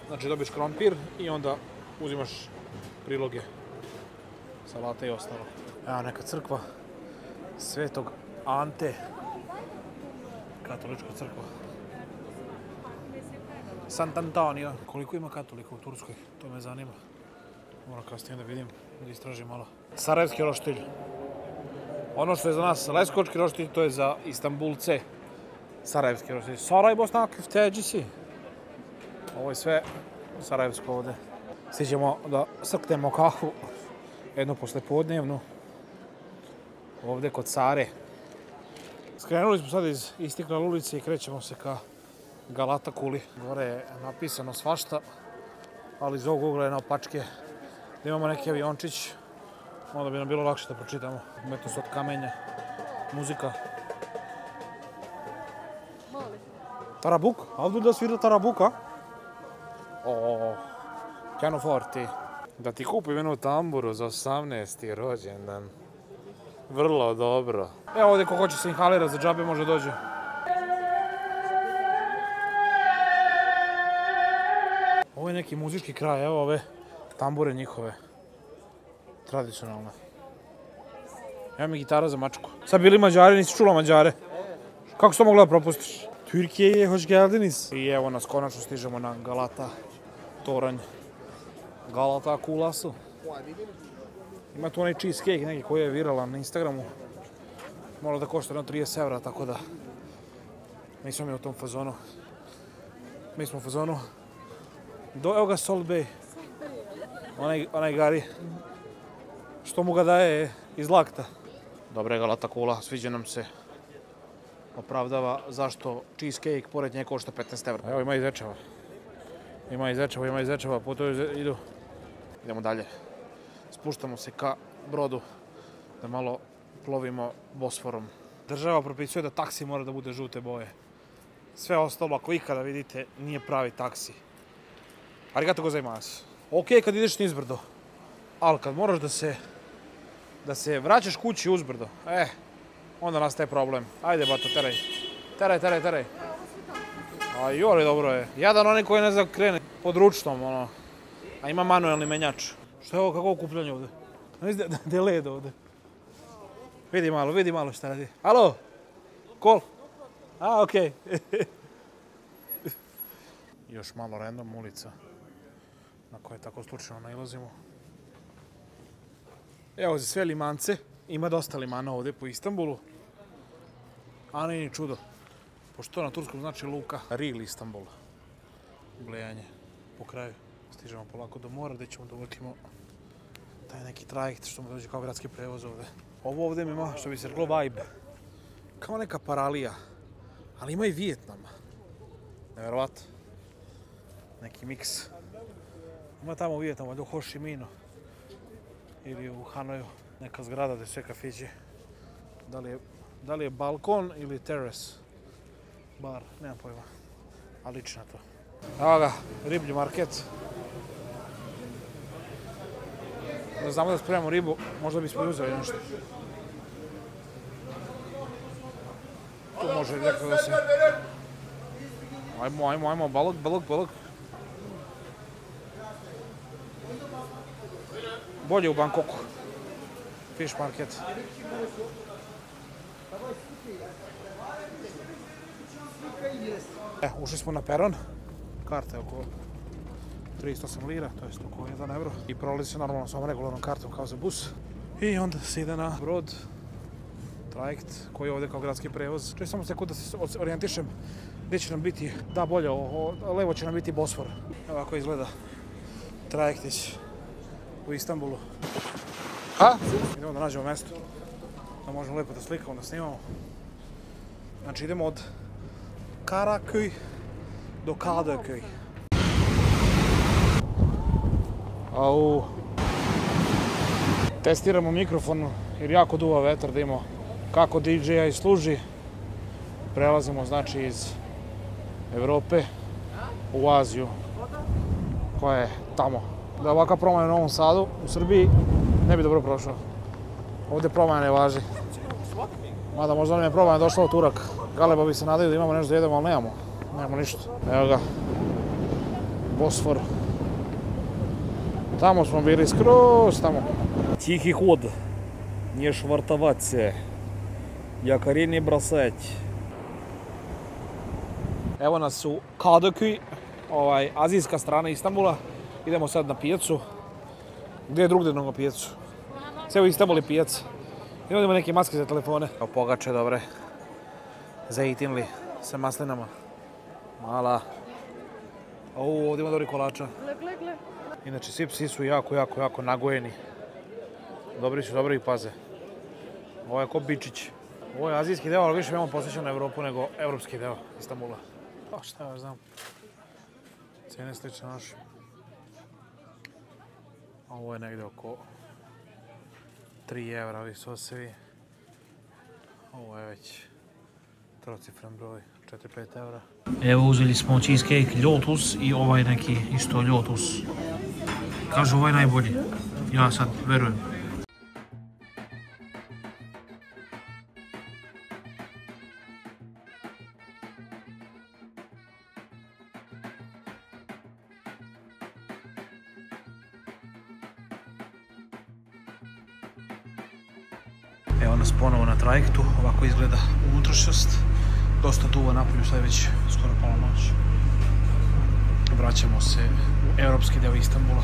Znači dobiješ krompir i onda uzimaš priloge. salate i ostalo. Evo neka crkva Svetog Ante, katolička crkva. Sant'Antonio. Koliko ima katolika u Turskoj? To me zanima. Moram kasnije da vidim, da istražim malo. Sarajevski roštilj. Ono što je za nas leskovački roštilj, to je za Istanbulce sarajevski roštilj. Sarajevski köftecisi. Ovo je sve sarajevsko ovde. Svi ćemo da srknemo kahu, jednu poslepodnevnu, ovde kod Sare. Skrenuli smo sad iz Istiklal ulice i krećemo se ka Galata kuli. Gore je napisano svašta, ali iz ovog ugla je naopačke da imamo neki aviončić, onda bi nam bilo lakše da pročitamo. Umetnost od kamenja, muzika. Tarabuk? Ovdje da svira Tarabuka? O, pianoforti. Da ti kupim jednu tamburu za 18. rođendan. Vrlo dobro. Evo ovdje ko hoće se inhalira za džabe može dođe. Ovo je neki muzički kraj, evo ove tambure njihove. Tradicionalne. Evo mi gitara za mačku. Sad bili Mađari, nisi čula Mađare. Kako si to mogla da propustiš? Türkiye'ye hoş geldiniz. I evo nas konačno stižemo na Galata toranj. Galata kulası. Ima tu onaj cheesecake neki koji je viralan na Instagramu. Mora da košta jedno 30 evra, tako da nismo mi u tom fazonu. Mi smo u fazonu. Evo ga Salt Bay. Onaj gari. Što mu ga daje iz lakta. Dobra je Galata kula, sviđa nam se. Opravdava zašto cheesecake pored nje košta 15 evra. Evo ima i zečeva. Ima i zečeva, putuju idu. Idemo dalje. Spuštamo se ka brodu da malo plovimo Bosforom. Država propisuje da taksi mora da bude žute boje. Sve ostalo, ako ikada vidite, nije pravi taksi. Arigato gozaimasu. Ok kad ideš nizbrdo, ali kad moraš da se vraćaš kući uzbrdo, onda nastaje problem. Ajde, bato, teraj. Teraj. A joj, dobro je. Jadan onaj koji ne zna krene pod ručnom, ono. A ima manuelni menjač. Što je ovo, kako okupljanje ovde? Da je led ovde. Vidi malo šta radi. Alo? Kol? A, okej. Još malo random ulica na koje tako slučajno nailazimo. Evo za sve limance. Ima dosta limana ovde po Istanbulu. A nije ni čudo. Pošto to na turskom znači luka. Real Istanbul. Blejanje po kraju. Stižemo polako do mora gdje ćemo da uletimo taj neki trajekt što mu dođe kao gradski prevoz ovde. Ovo ovde mi ima, što bi se reklo, vibe. Kao neka paralija. Ali ima i Vijetnam. Neverovatno. Neki miks. Ima tamo u Vijetnamu, valjda u Ho Chi Minhu. Ili u Hanoju. Neka zgrada gdje sve kafiće. Da li je balkon ili terrace? Bar, nemam pojma. A lično to. Evo ga, riblji market. Da znamo da spremamo ribu, možda bismo uzeli nešto. Tu može direktno da se... Ajmo, balık. Bolje u Bangkoku. Fish market. Ušli smo na peron. Karta je oko 38 lira, to je oko 1 euro. I prolazi se normalno s ovom regularnom kartom kao za bus. I onda se ide na brod, trajekt, koji je ovdje kao gradski prevoz. Čekaj samo sekundu da se orijentišem gdje će nam biti, da bolje, levo će nam biti Bosfor. Evo ovako izgleda trajektić u Istanbulu. Idemo da nađemo mjesto da možemo lijepo da slikamo, da snimamo. Znači idemo od Karaköy do Kadıköy. Testiramo mikrofon jer jako duva vetar da imamo kako DJ-a i služi. Prelazimo znači iz Evrope u Aziju koja je tamo. Da je ovaka promjena u Novom Sadu, u Srbiji, ne bi dobro prošao. Ovdje promjena ne važi. Mada možda nam je promjena došla od Turak. Galeba bi se nadaju da imamo nešto da jedemo, ali nemamo. Nemamo ništa. Evo ga. Bosfor. Tamo smo bili skroz tamo. Тихий ход. Не швартоваться. Якорей не бросать. Evo nas u Kadıköy, azijska strana Istanbula. Idemo sad na pijacu. Gdje je drugdje nego pijacu? Sve u Istanbul je pijac. I ovdje ima neke maske za telefone. Pogače dobre. Zejtinli sa maslinama. Mala. Ovdje ima dobri kolača. Inače, svi psi su jako nagojeni. Dobri su, dobro ih paze. Ovo je ko bičić. Ovo je azijski deo, ali više imamo posjećan na Evropu nego evropski deo Istanbula. Pa šta ja znam. Cijene slične naše. Ovo je negdje oko 3 evra, ovi sosevi. Ovo je već trocifren broj, 4-5 evra. Evo uzeli smo cheesecake Lotus i ovaj neki isto Lotus. Kažu ovaj najbolji. Ja sad verujem. Evo nas ponovo na trajektu, ovako izgleda unutrašnjost. Dosta duva napolju, sad je već skoro pola noć. Vraćamo se u europski deo Istanbula.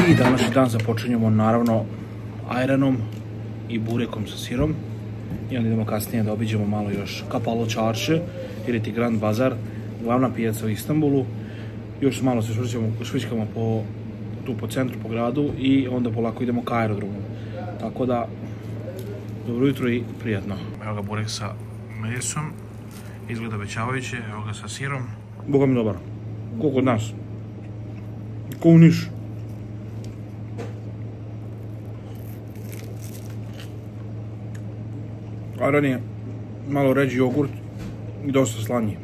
I današnji dan započinjemo naravno ajranom i burekom sa sirom. I onda idemo kasnije da obiđemo malo još Kapalı Çarşı ili ti Grand Bazar, glavna pijaca u Istanbulu. Još malo se švičkamo po centru, po gradu i onda polako idemo ka aerodromu. Tako da, dobro jutro i prijatno. Evo ga burek sa mesom, izgleda obećavajuće, evo ga sa sirom. Boga mi dobar, ko kod nas, ko u Niš. Ajran je malo ređi jogurt i dosta slanji.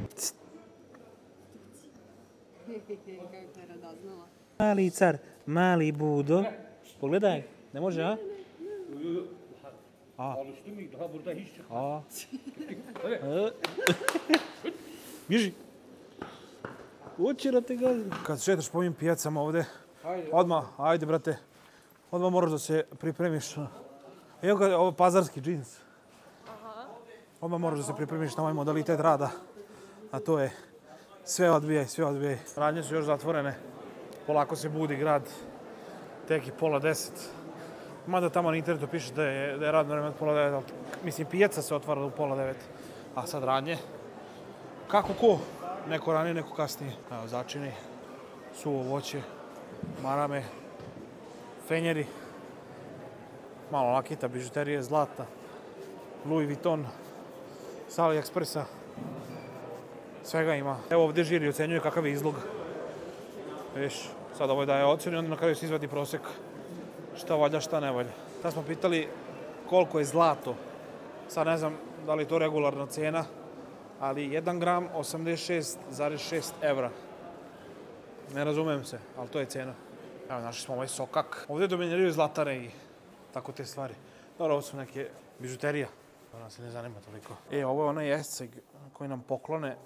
Mali car, mali budo. Pogledaj, ne može, a? Alıştım mı? Daha burada hiç yok. Bježi. Uči da te gazi. Kad šetaš po ovim pijacama ovdje, odmah, ajde brate, odmah moraš da se pripremiš. Evo ga, ovo pazarski džins. Odmah moraš da se pripremiš na ovaj modalitet rada. A to je sve odbijaj, sve odbijaj. Radnje su još zatvorene. Polako se budi grad. Tek i 9:30. Mada tamo na internetu piše da je radno vreme od 8:30, ali mislim pijaca se otvara u 8:30. A sad radnje. Kako ko? Neko ranije, neko kasnije. Evo začini, suvo voće, marame, fenjeri, malo nakita, bižuterije, zlata, Louis Vuitton, s AliExpressa. Svega ima. Evo ovdje žiri ocenjuje kakav je izlog. Viš, sad ovo daje ocenu i onda na kraju se izvadi prosek. Šta valja, šta ne valja. Sad smo pitali koliko je zlato. Sad ne znam da li je to regularna cena, ali 1 gram 86,6 evra. Ne razumem se, ali to je cena. Evo, našli smo ovaj sokak. Ovdje dominiraju zlatare i tako te stvari. Dobro, ovo su neke bižuterija. To nas se ne zanima toliko. Ovo je onaj esceg koji nam poklone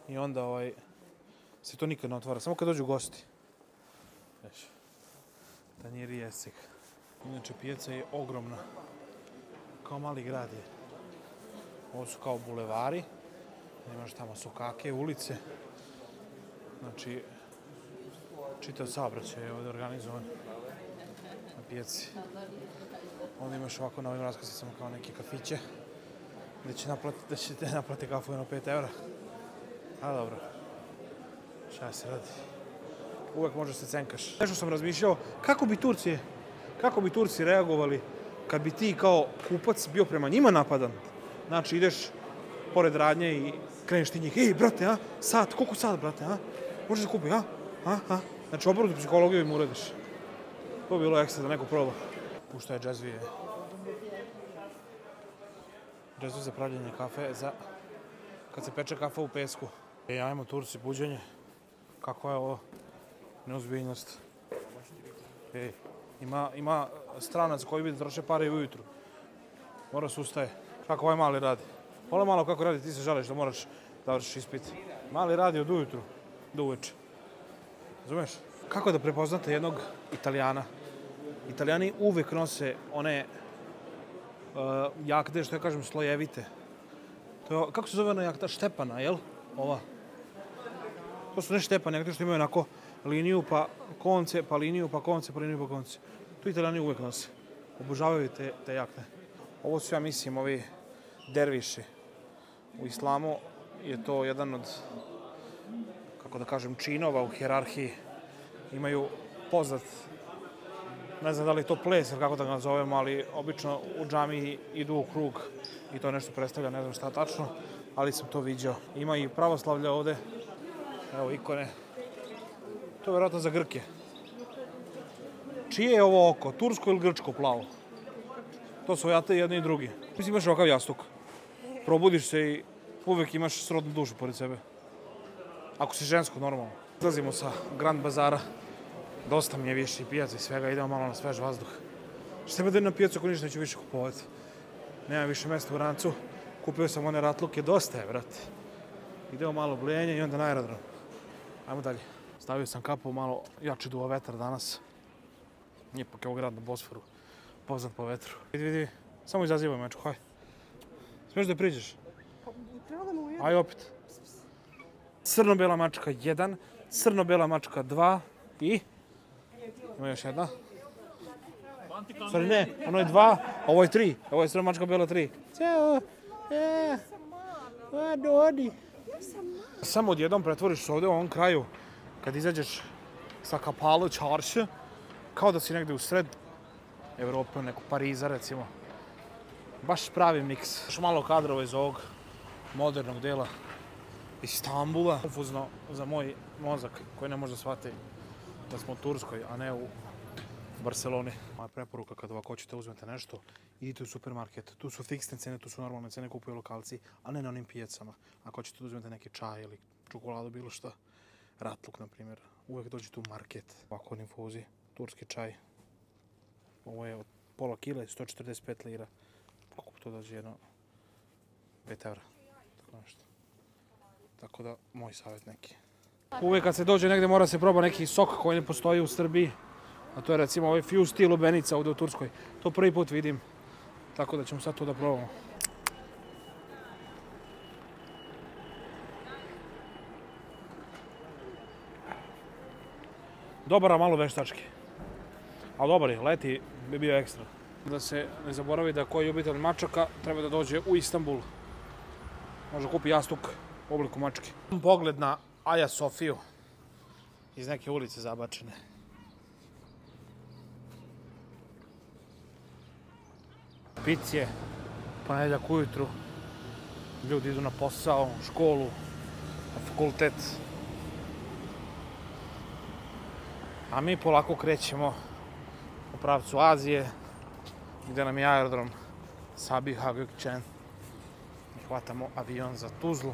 i onda se to nikad ne otvara. Samo kad dođu gosti. Već. Tanjir i esceg. Inače, pijaca je ogromna. Kao mali grad je. Ovo su kao bulevari. Imaš tamo sokake, ulice. Znači, čitav saobraćaj je ovdje organizovan na pijaci. Ovdje imaš ovako na ovim raskrsnicama kao neke kafiće gdje ćete naplati kafu na 5 evra. A dobro, šta se radi? Uvek možeš se cenkaš. Nešto sam razmišljao, kako bi Turci reagovali kad bi ti kao kupac bio prema njima napadan. Znači, ideš pored radnje i kreneš ti njih. Ej, brate, a? Sat, koliko sat, brate, a? Možeš da kupi, a? Znači, obrnutu psihologiju im uradiš. To bi bilo ekstra da neko proba. Pušta je džezvije. Džezvije za pravljenje kafe, za kad se peče kafa u pesku. Ajmo Turci, buđenje. Kakva je ovo neozbiljnost. Ima stranac koji bi da troše pare i ujutru. Mora se ustaje. Kako ovaj mali radi. Pogledaj malo kako radi, ti se žališ da moraš da vršiš ispit. Mali radi od ujutru do uveče. Razumeš? Kako da prepoznate jednog Italijana? Italijani uvek nose one jakne, što ja kažem, slojevite. To je, kako se zove ona jakna? Štepana, jel? Ova. To su ne štepane, jakne što imaju onako liniju, pa konce, pa liniju, pa konce, pa liniju, pa konce. To Italijani uvek nose. Obožavaju te jakne. Ovo su, ja mislim, ovi derviši. U islamu je to jedan od, kako da kažem, činova u hijerarhiji. Imaju poznat, ne znam da li je to ples ili kako da ga nazovemo, ali obično u džamiji idu u krug i to nešto predstavlja, ne znam šta tačno, ali sam to viđao. Ima i pravoslavlja ovde, evo ikone. To je vjerojatno za Grke. Čije je ovo oko? Tursko ili grčko plavo? To su jate jedni i drugi. Mislim, imaš ovakav jastuk. Probudiš se i uvek imaš srodnu dušu pored sebe. Ako si žensko, normalno. Izlazimo sa Grand Bazara. Dosta mi je više i pijaca i svega. Idemo malo na svež vazduh. Što sebe da idem na pijacu ako ništa neću više kupovati. Nema više mesta u rancu. Kupio sam one ratluke. Dosta je, brate. Idemo malo bljenje i onda na aerodrom. Ajmo dalje. Stavio sam kapu, malo jači duva vetar danas. Ipak je ovo grad na Bosforu. Poznat po vetru. Vidi. Samo izazivaj mečku, haj. Smiješ da priđeš? Treba da mu ujede. Aj opet. Crno-bela mačka 1, crno-bela mačka 2 i... Ima još jedna. Sorry, ne, ono je 2, ovo je 3. Ovo je crno mačka bela 3. Ćao. Dodi. Samo odjednom pretvoriš se ovde u ovom kraju, kad izađeš sa Kapalo čarše, kao da si negde u sred Evrope, neko Pariza recimo. Baš pravi miks. Još malo kadrova iz ovog modernog dela Istanbula. Konfuzno za moj mozak koji ne može da shvati da smo u Turskoj, a ne u Barceloni. Moja preporuka kada ovako hoćete uzmete nešto, idite u supermarket. Tu su fiksne cene, tu su normalne cene, kupuju lokalci, a ne na onim pijacama. Ako hoćete da uzmete neki čaj ili čokoladu, bilo šta, ratluk na primjer, uvek dođete u market. Ovako od infuzi, turski čaj. Ovo je od pola kile, 145 lira. Koliko to dođe? Jedno 5 evra. Tako nešto. Tako da, moj savjet neki. Uvijek kad se dođe negde mora se proba neki sok koji ne postoji u Srbiji. A to je recimo ovaj Fuse Tea lubenica ovdje u Turskoj. To prvi put vidim. Tako da ćemo sad to da probamo. Dobar, a malo veštački. Ali dobar je, leti bi bio ekstra. Da se ne zaboravi da koji ljubitelj mačaka treba da dođe u Istanbul. Može kupi jastuk u obliku mačke. Pogled na Aja Sofiju iz neke ulice zabačene. Picije, ponedjeljak ujutru, ljudi idu na posao, školu, na fakultet. A mi polako krećemo u pravcu Azije, gdje nam je aerodrom Sabiha Gökçen. Hvatamo avion za Tuzlu,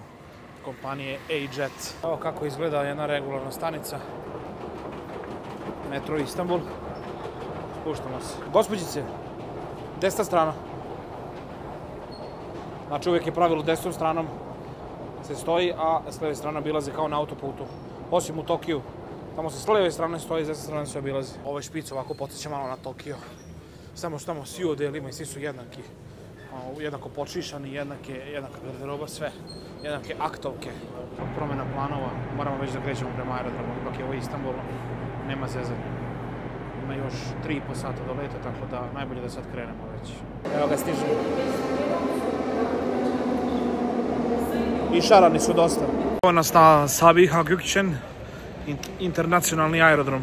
kompanije A-Jet. Evo kako izgleda jedna regularna stanica. Metro Istanbul. Spuštamo se. Gospođice, desna strana. Znači uvijek je pravilo desnom stranom se stoji, a s lijeve strane obilaze kao na autoputu. Osim u Tokiju. Tamo se s lijeve strane stoji, s desne strane se obilazi. Ovaj špic ovako podsjeća malo na Tokio. Samo što tamo svi odelima i svi su jednaki. Jednako počišani, jednaka garderoba, sve. Jednake aktovke. Promjena planova. Moramo već da krećemo prema aerodromu. Ipak je ovo Istanbul. Nema zezanja. Ima još 3,5 sata do leta, tako da najbolje da sad krenemo već. Evo ga, stižemo. I šarani su dosta. Evo nas na Sabiha Gökçen, internacionalni aerodrom.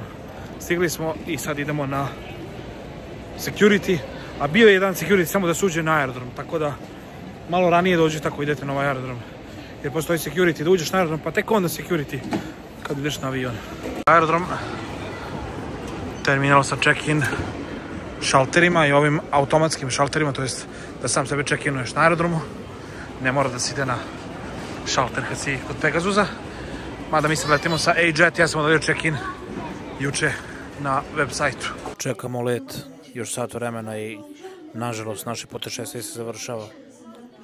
Stigli smo i sad idemo na security. A bio je jedan security samo da se uđe na aerodrom, tako da malo ranije dođete ako idete na ovaj aerodrom. Jer postoji security da uđeš na aerodrom, pa tek onda security kad ideš na avion. Aerodrom, terminal sa check-in šalterima i ovim automatskim šalterima, to jest da sam sebe check-inuješ na aerodromu. Ne mora da se ide na šalter kad si kod Pegazusa. Mada mi se letimo sa A-Jet, ja sam odario check-in juče na web sajtu. Čekamo let još sat vremena i nažalost naše putešestvije se završava.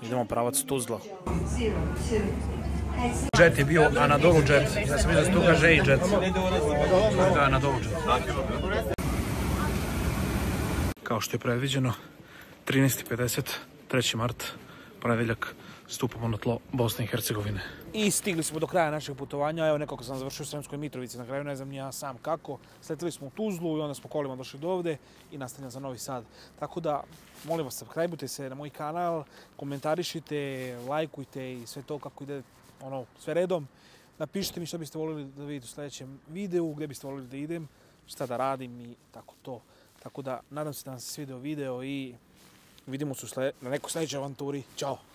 Idemo pravac Tuzla. Jet je bio Anadolu Jet. Ja sam vidio da se tu kaže i Jet. Da, Anadolu Jet. Kao što je predviđeno, 13.50, 3. mart, ponedjeljak, stupamo na tlo Bosne i Hercegovine. I stigli smo do kraja našeg putovanja. Evo, nekako sam završio u Sremskoj Mitrovici. Na kraju ne znam ni ja sam kako. Sletili smo u Tuzlu i onda smo kolima došli do ovde i nastavljamo za Novi Sad. Tako da, molim vas, subscribeujte se na moj kanal, komentarišite, lajkujte i sve to kako ide, sve redom. Napišite mi što biste voljeli da vidite u sljedećem videu, gdje biste voljeli da idem, šta da radim i tako to. Tako da, nadam se da vam se svidio video i vidimo se na nekoj sljedećoj avanturi. Ćao!